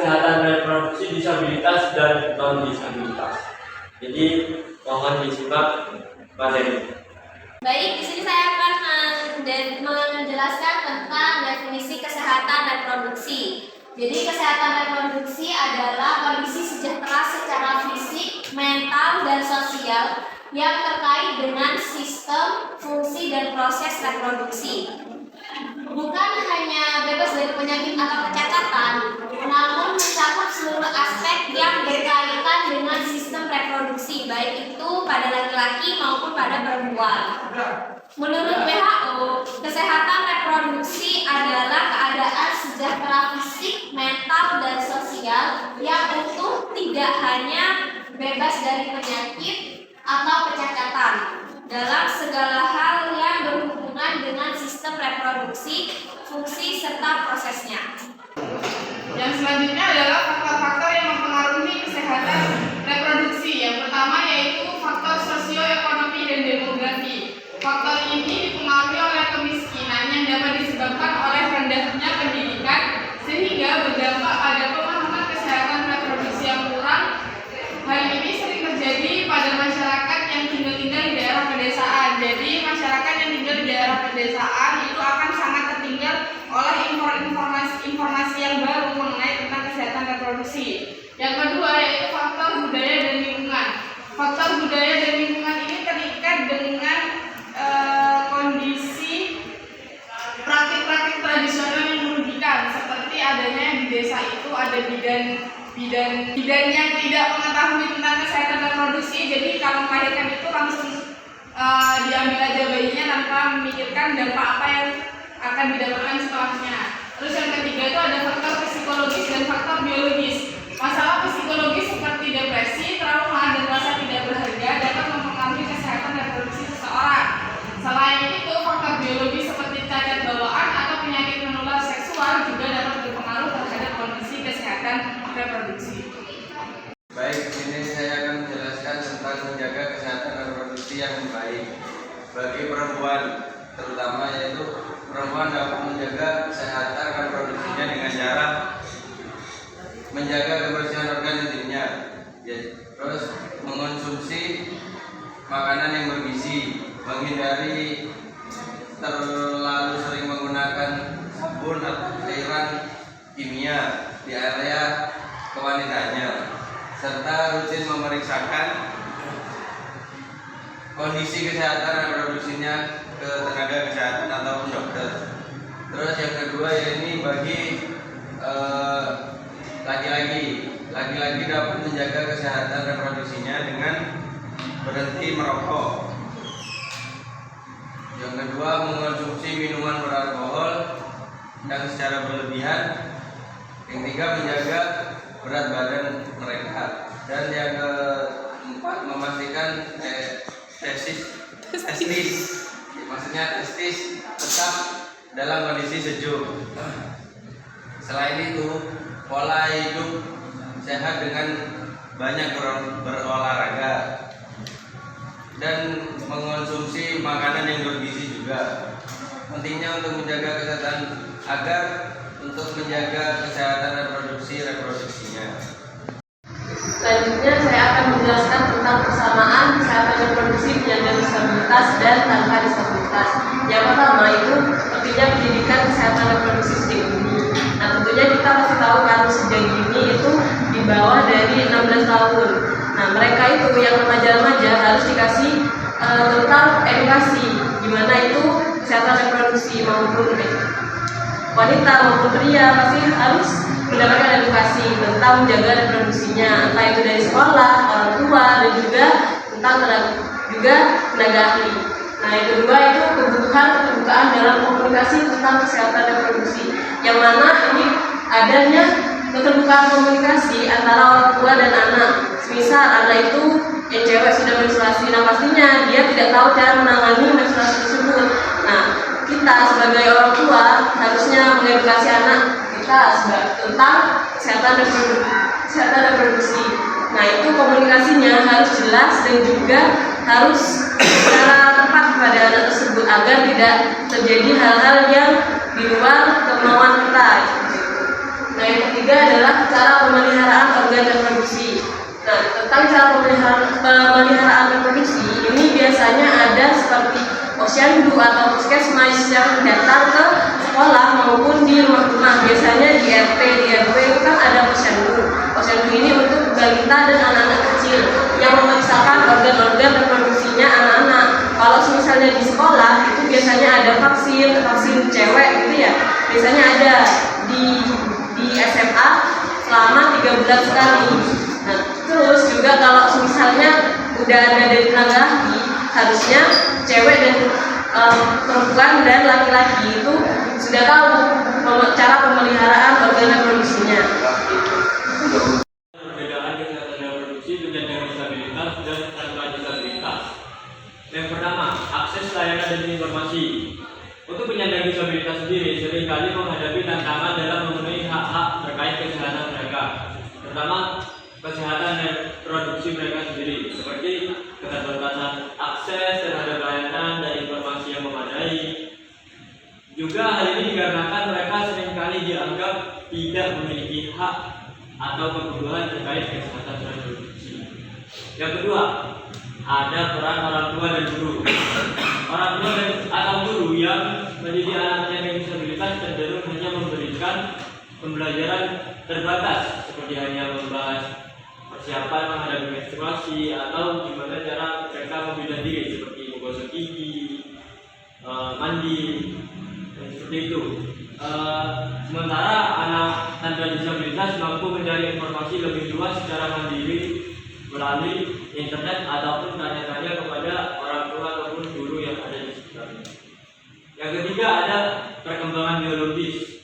kesehatan reproduksi, disabilitas, dan non-disabilitas. Jadi mohon disimak materi. Baik, di sini saya akan menjelaskan tentang definisi kesehatan reproduksi. Jadi kesehatan reproduksi adalah kondisi sejahtera secara fisik, mental, dan sosial yang terkait dengan sistem, fungsi, dan proses reproduksi. Bukan hanya bebas dari penyakit atau kecacatan, namun mencakup seluruh aspek yang berkaitan dengan sistem reproduksi, baik itu pada laki-laki maupun pada perempuan. Menurut WHO, kesehatan reproduksi adalah keadaan sejahtera fisik, mental, dan sosial yang utuh, tidak hanya bebas dari penyakit atau kecacatan dalam segala hal yang berhubungan dengan sistem reproduksi, fungsi, serta prosesnya. Yang selanjutnya adalah faktor-faktor yang mempengaruhi kesehatan reproduksi. Yang pertama yaitu faktor sosioekonomi dan demografi. Faktor ini dipengaruhi oleh kemiskinan yang dapat disebabkan oleh rendahnya pendidikan sehingga berdampak pada pemahaman kesehatan reproduksi yang kurang. Hal ini sering terjadi pada masyarakat yang tinggal di daerah pedesaan. Jadi masyarakat yang tinggal di daerah pedesaan itu akan sangat tertinggal oleh informasi yang baru mengenai tentang kesehatan reproduksi. Yang kedua yaitu faktor budaya dan lingkungan. Faktor budaya dan lingkungan ini terikat dengan kondisi praktik-praktik tradisional yang merugikan, seperti adanya di desa itu ada bidan yang tidak mengetahui tentang kesehatan reproduksi. Jadi kalau melahirkan itu langsung diambil aja bayinya tanpa memikirkan dampak apa yang akan didapatkan setelahnya. Terus yang ketiga itu ada faktor psikologis dan faktor biologis. Masalah psikologis seperti depresi, trauma, dan rasa tidak berharga dapat mempengaruhi kesehatan reproduksi seseorang. Selain itu, faktor biologis seperti cacat bawaan atau penyakit menular seksual juga dapat berpengaruh terhadap kondisi kesehatan reproduksi. Baik, ini saya akan menjelaskan tentang menjaga kesehatan reproduksi yang baik bagi perempuan, terutama yaitu perempuan dapat menjaga kesehatan reproduksinya dengan cara menjaga kebersihan organ intimnya, terus mengonsumsi makanan yang bergizi, menghindari terlalu sering menggunakan sabun atau cairan kimia di area kewanitanya, serta rutin memeriksakan kondisi kesehatan reproduksinya ke tenaga kesehatan ataupun dokter. Terus yang kedua ini bagi laki-laki dapat menjaga kesehatan reproduksinya dengan berhenti merokok. Yang kedua mengonsumsi minuman beralkohol dan secara berlebihan. Yang ketiga menjaga berat badan mereka. Dan yang keempat memastikan testis tetap dalam kondisi sejuk. Selain itu, pola hidup sehat dengan banyak berolahraga dan mengonsumsi makanan yang bergizi juga. Pentingnya untuk menjaga kesehatan untuk menjaga kesehatan reproduksinya. Selanjutnya saya akan menjelaskan tentang persamaan kesehatan reproduksi penyandang disabilitas dan tanpa disabilitas. Yang pertama itu pentingnya pendidikan kesehatan reproduksi sejak dini. Nah tentunya kita pasti tahu kan sejak dini itu di bawah dari 16 tahun. Nah mereka itu yang remaja-remaja harus dikasih tentang edukasi gimana itu kesehatan reproduksi, maupun wanita maupun pria pasti harus mendapatkan edukasi tentang menjaga reproduksinya, entah itu dari sekolah, orang tua, dan juga tentang tenaga ahli. Nah yang kedua itu kebutuhan dalam komunikasi tentang kesehatan reproduksi, yang mana ini adanya keterbukaan komunikasi antara orang tua dan anak. Misal anak itu yang cewek sudah menstruasi, nah pastinya dia tidak tahu cara menangani menstruasi tersebut. Nah kita sebagai orang tua harusnya mengedukasi anak kita tentang kesehatan reproduksi. Nah itu komunikasinya harus jelas dan juga harus secara tepat kepada anak tersebut agar tidak terjadi hal-hal yang di luar kemauan kita. Nah, yang ketiga adalah cara pemeliharaan organ reproduksi. Nah, tentang cara pemeliharaan reproduksi ini biasanya ada seperti posyandu atau puskesmas yang datang ke sekolah maupun di rumah-rumah. Biasanya di RT, di RW itu kan ada posyandu. Posyandu ini untuk balita dan anak-anak kecil yang memeriksakan organ-organ reproduksinya anak-anak. Kalau misalnya di sekolah itu biasanya ada vaksin cewek gitu ya. Biasanya ada di SMA selama 3 bulan sekali. Nah, terus juga kalau misalnya udah ada dari tenaga ahli, harusnya cewek dan perempuan dan laki-laki itu sudah tahu cara pemeliharaan organ reproduksinya. Perbedaan kesehatan reproduksi penyandang disabilitas dan tanpa disabilitas. Yang pertama, akses layanan dan informasi. Untuk penyandang disabilitas sendiri seringkali menghadapi tantangan dalam memenuhi hak-hak terkait kesehatan mereka, terutama kesehatan reproduksi mereka sendiri, seperti keterbatasan akses terhadap layanan dan informasi yang memadai. Juga hal ini dikarenakan mereka seringkali dianggap tidak memiliki hak atau kebutuhan terkait kesehatan reproduksi. Yang kedua, ada peran orang tua dan guru. Orang tua dan atau guru yang mendidik anaknya dengan disabilitas cenderung hanya memberikan pembelajaran terbatas, seperti hanya membahas persiapan menghadapi menstruasi atau gimana cara mereka membela diri, seperti menggosok gigi, mandi, dan seperti itu. Sementara anak tanda disabilitas mampu mencari informasi lebih luas secara mandiri melalui internet ataupun tanya-tanya kepada orang tua ataupun guru yang ada di sekitarnya. Yang ketiga, ada perkembangan biologis.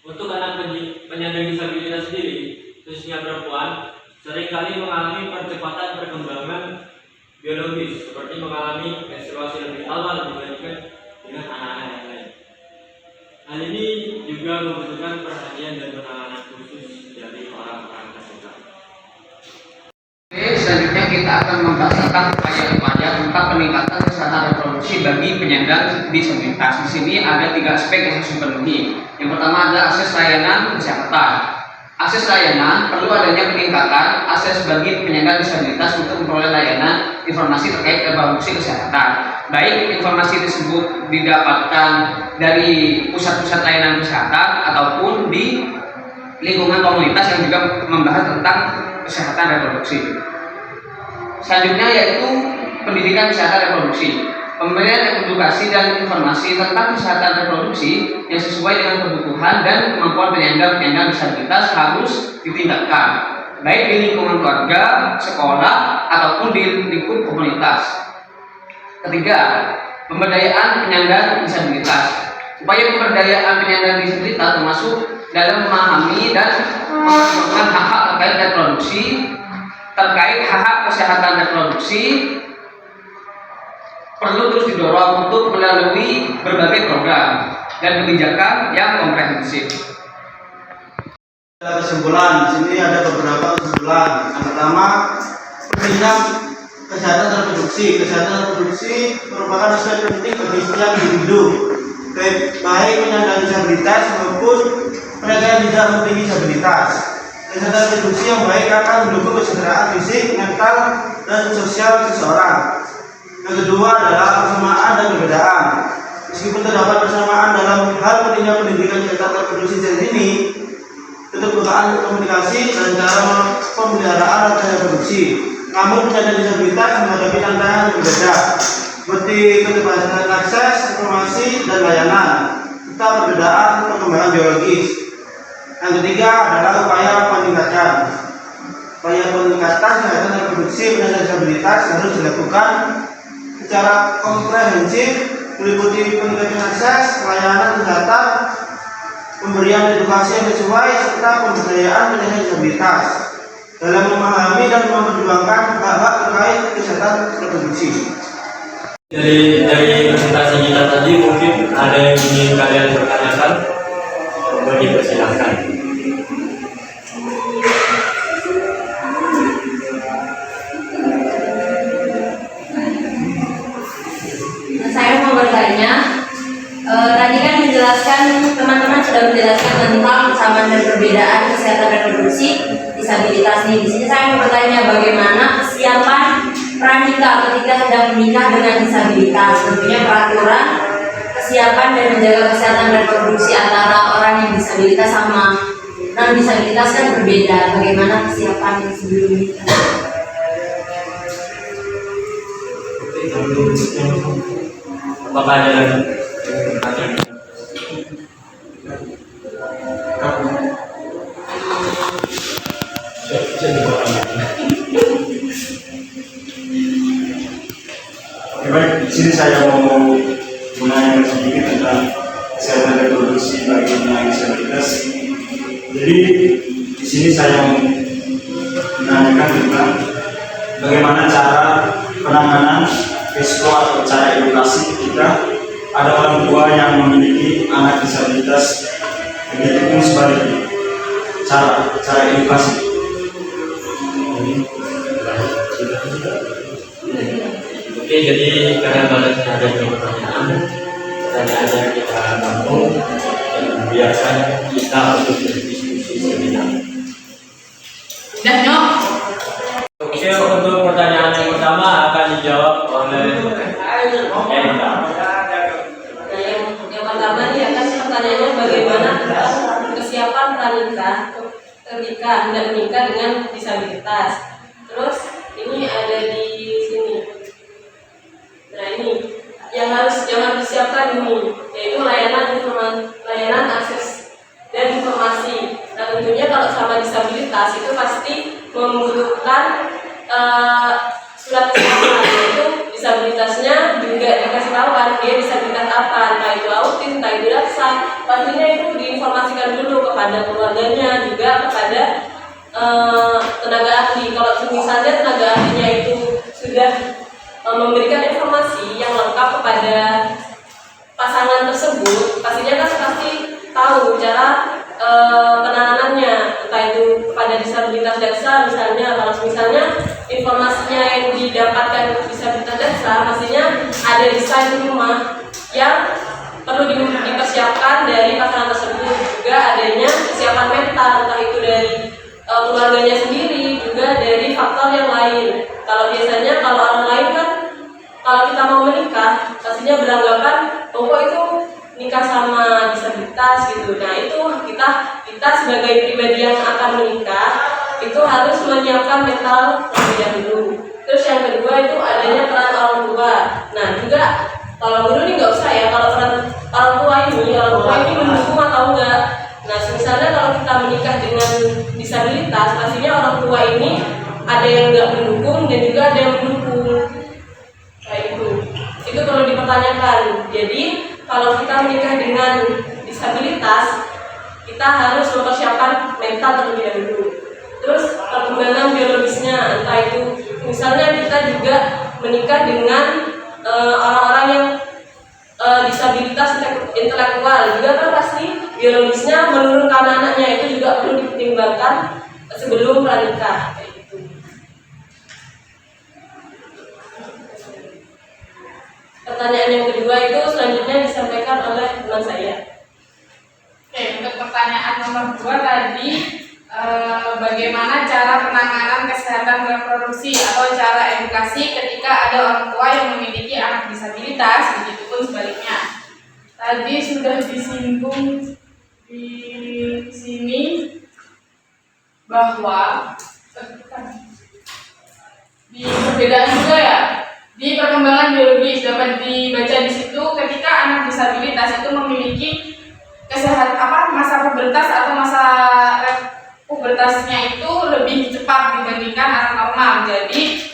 Untuk anak penyandang disabilitas sendiri, khususnya perempuan, seringkali mengalami percepatan perkembangan biologis, seperti mengalami menstruasi lebih awal dibandingkan dengan anak-anak yang lain. Hal ini juga membutuhkan perhatian dan penanganan khusus dari orang-orang terdekat. Selanjutnya kita akan membahas tentang upaya-upaya tentang peningkatan kesehatan reproduksi bagi penyandang disabilitas. Di sini ada 3 aspek yang harus dipenuhi. Yang pertama adalah akses layanan kesehatan. Akses layanan perlu adanya peningkatan akses bagi penyandang disabilitas untuk memperoleh layanan informasi terkait reproduksi kesehatan. Baik informasi tersebut didapatkan dari pusat-pusat layanan kesehatan ataupun di lingkungan komunitas yang juga membahas tentang kesehatan reproduksi. Selanjutnya yaitu pendidikan kesehatan reproduksi. Pemberian edukasi dan informasi tentang kesehatan reproduksi yang sesuai dengan kebutuhan dan kemampuan penyandang disabilitas harus ditingkatkan, baik di lingkungan keluarga, sekolah, ataupun di lingkup komunitas. Ketiga, pemberdayaan penyandang disabilitas. Upaya pemberdayaan penyandang disabilitas termasuk dalam memahami dan memperjuangkan hak-hak terkait reproduksi, terkait hak-hak kesehatan reproduksi perlu terus didorong untuk melalui berbagai program dan kebijakan yang komprehensif. Kesimpulan, di sini ada beberapa kesimpulan. Yang pertama, pentingnya kesehatan reproduksi. Kesehatan reproduksi merupakan aspek penting bagi setiap individu, baik penyandang disabilitas maupun mereka yang tidak memiliki disabilitas. Kesehatan reproduksi yang baik akan mendukung kesejahteraan fisik, mental, dan sosial seseorang. Yang kedua adalah persamaan dan perbedaan. Meskipun terdapat persamaan dalam hal pentingnya pendidikan kesehatan reproduksi jenis ini, keterbukaan komunikasi dan cara pemeliharaan organ reproduksi. Namun penyandang disabilitas menghadapi tantangan yang berbeda, seperti keterbatasan akses, informasi, dan layanan, serta perbedaan perkembangan biologis. Yang ketiga adalah upaya peningkatan. Upaya peningkatan kesehatan reproduksi penyandang disabilitas harus dilakukan secara komprehensif, meliputi peningkatan akses, layanan kesehatan, pemberian edukasi yang sesuai, serta pemberdayaan penyandang disabilitas dalam memahami dan memperjuangkan hak-hak terkait kesehatan reproduksi. Dari presentasi kita tadi mungkin ada yang ingin kalian pertanyakan, boleh dipersilahkan. Saya mau bertanya, tadi kan menjelaskan, teman-teman sudah menjelaskan tentang kesamaan dan perbedaan kesehatan reproduksi disabilitas nih. Di sini saya mau bertanya bagaimana kesiapan pranikah ketika hendak menikah dengan disabilitas. Tentunya peraturan kesiapan dan menjaga kesehatan reproduksi antara orang yang disabilitas sama non disabilitas kan berbeda. Bagaimana kesiapan yang sebelum menikah? Apakah ada lagi? Oke, baik, di sini saya mau menanyakan sedikit tentang kesehatan reproduksi bagi penyandang disabilitas. Jadi di sini saya mau menanyakan tentang bagaimana cara penanganan risiko atau cara edukasi ketika ada orang tua yang memiliki anak disabilitas, begitu pun sebaliknya. Cara edukasi. Oke, jadi karena banyaknya ada pertanyaan kita tampung dan biarkan kita untuk berdiskusi sejenak. Udah nyok. Oke, untuk pertanyaan yang pertama akan dijawab oleh Erika. Yang pertama nih akan pertanyaannya bagaimana kesiapan pranikah ketika hendak menikah dengan disabilitas. Terus ini ada di sini. Nah ini yang harus disiapkan ini yaitu layanan akses dan informasi. Nah tentunya kalau sama disabilitas itu pasti membutuhkan surat keterangan, yaitu disabilitasnya juga dikasih tahu kan dia disabilitas apa, entah itu autis, entah itu daksa. Pastinya itu diinformasikan dulu kepada keluarganya, juga kepada tenaga ahli. Kalau misalnya tenaga ahlinya itu sudah memberikan informasi yang lengkap kepada pasangan tersebut, pastinya kan pasti tahu cara penanganannya, entah itu kepada disabilitas daksa misalnya. Kalau misalnya informasinya yang didapatkan disabilitas daksa, pastinya ada desain rumah yang perlu dipersiapkan dari pasangan tersebut, juga adanya kesiapan mental, entah itu dari keluarganya sendiri, juga dari faktor yang lain. Kalau biasanya kalau orang lain kan kalau kita mau menikah pastinya beranggapan bahwa itu nikah sama disabilitas gitu. Nah itu kita sebagai pribadi yang akan menikah itu harus menyiapkan mental terlebih dahulu. Terus yang kedua itu adanya peran orang tua. Nah juga kalau dulu nih nggak usah ya, kalau peran orang tua ini mendukung atau enggak. Nah misalnya kalau kita menikah dengan disabilitas, pastinya orang tua ini ada yang nggak mendukung dan juga ada yang mendukung. Kayak itu perlu dipertanyakan. Jadi kalau kita menikah dengan disabilitas, kita harus mempersiapkan mental terlebih dahulu. Terus perkembangan biologisnya, entah itu misalnya kita juga menikah dengan orang-orang yang disabilitas intelektual, juga kan pasti biologisnya menurunkan anaknya, itu juga perlu dipertimbangkan sebelum pranikah. Pertanyaan yang kedua itu selanjutnya disampaikan oleh teman saya. Oke, untuk pertanyaan nomor 2 tadi bagaimana cara penanganan kesehatan reproduksi atau cara edukasi ketika ada orang tua yang memiliki anak disabilitas, begitupun sebaliknya. Tadi sudah disinggung di sini bahwa di perbedaan juga ya, di perkembangan biologis dapat dibaca di situ ketika anak disabilitas itu memiliki masa pubertas atau masa pubertasnya itu lebih cepat dibandingkan anak normal. Jadi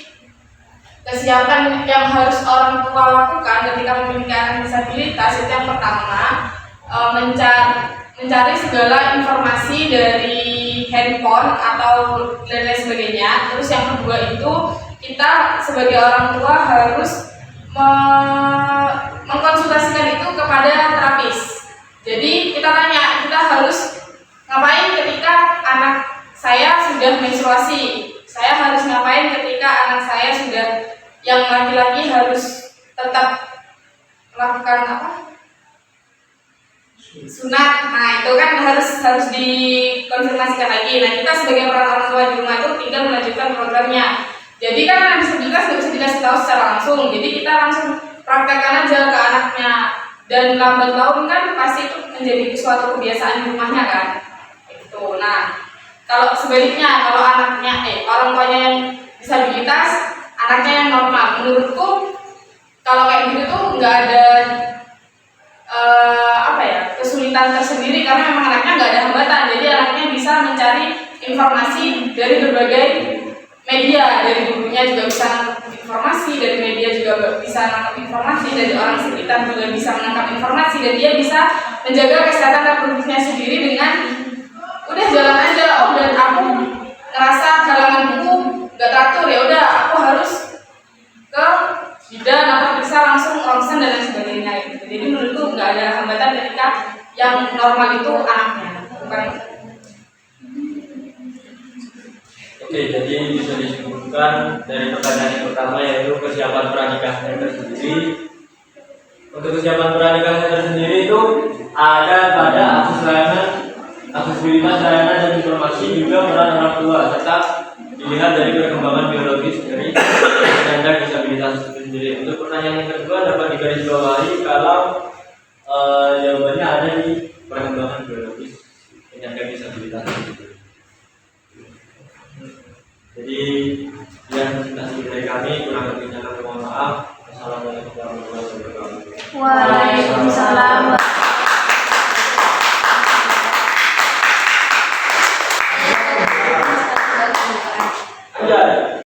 kesiapan yang harus orang tua lakukan ketika memiliki anak disabilitas itu yang pertama mencari segala informasi dari handphone atau dan lain sebagainya. Terus yang kedua itu kita sebagai orang tua harus mengkonsultasikan itu kepada terapis. Jadi kita tanya, kita harus ngapain ketika anak saya sudah menstruasi? Saya harus ngapain ketika anak saya sudah, yang laki-laki harus tetap melakukan apa? sunat. Nah itu kan harus dikonfirmasikan lagi. Nah kita sebagai orang tua di rumah itu tinggal melanjutkan programnya. Jadi kan anak disabilitas nggak bisa dikasih tahu secara langsung. Jadi kita langsung praktekkan aja ke anaknya. Dan lambat laun kan pasti itu menjadi suatu kebiasaan di rumahnya kan. Itu. Nah kalau sebaliknya, kalau anaknya orang tuanya yang disabilitas, anaknya yang normal, menurutku kalau kayak gitu tuh nggak ada kesulitan tersendiri karena memang anaknya nggak ada hambatan. Jadi anaknya bisa mencari informasi dari berbagai media, dari gurunya juga bisa menangkap informasi, dari media juga bisa menangkap informasi, dari orang sekitar juga bisa menangkap informasi, dan dia bisa menjaga kesehatan reproduksinya sendiri dengan udah jalan aja. Oh, dan aku ngerasa halanganku nggak teratur, ya udah aku harus ke bidan atau bisa langsung ronsen dan lain sebagainya gitu. Jadi menurutku nggak ada hambatan ketika yang normal itu anaknya, bukan. Oke, jadi bisa disimpulkan dari pertanyaan yang pertama yaitu kesiapan pernikahan tersendiri. Untuk kesiapan pernikahan tersendiri itu ada pada akses layanan, aksesibilitas layanan dan informasi, juga peran orang tua, serta dilihat dari perkembangan biologis dari penyandang disabilitas itu sendiri. Untuk pertanyaan yang kedua dapat digarisbawahi kalau jawabannya ada di perkembangan biologis penyandang disabilitas itu sendiri. Jadi sekian presentasi dari kami, kurang lebihnya kami mohon maaf. Wassalamualaikum warahmatullahi wabarakatuh. Waalaikumsalam.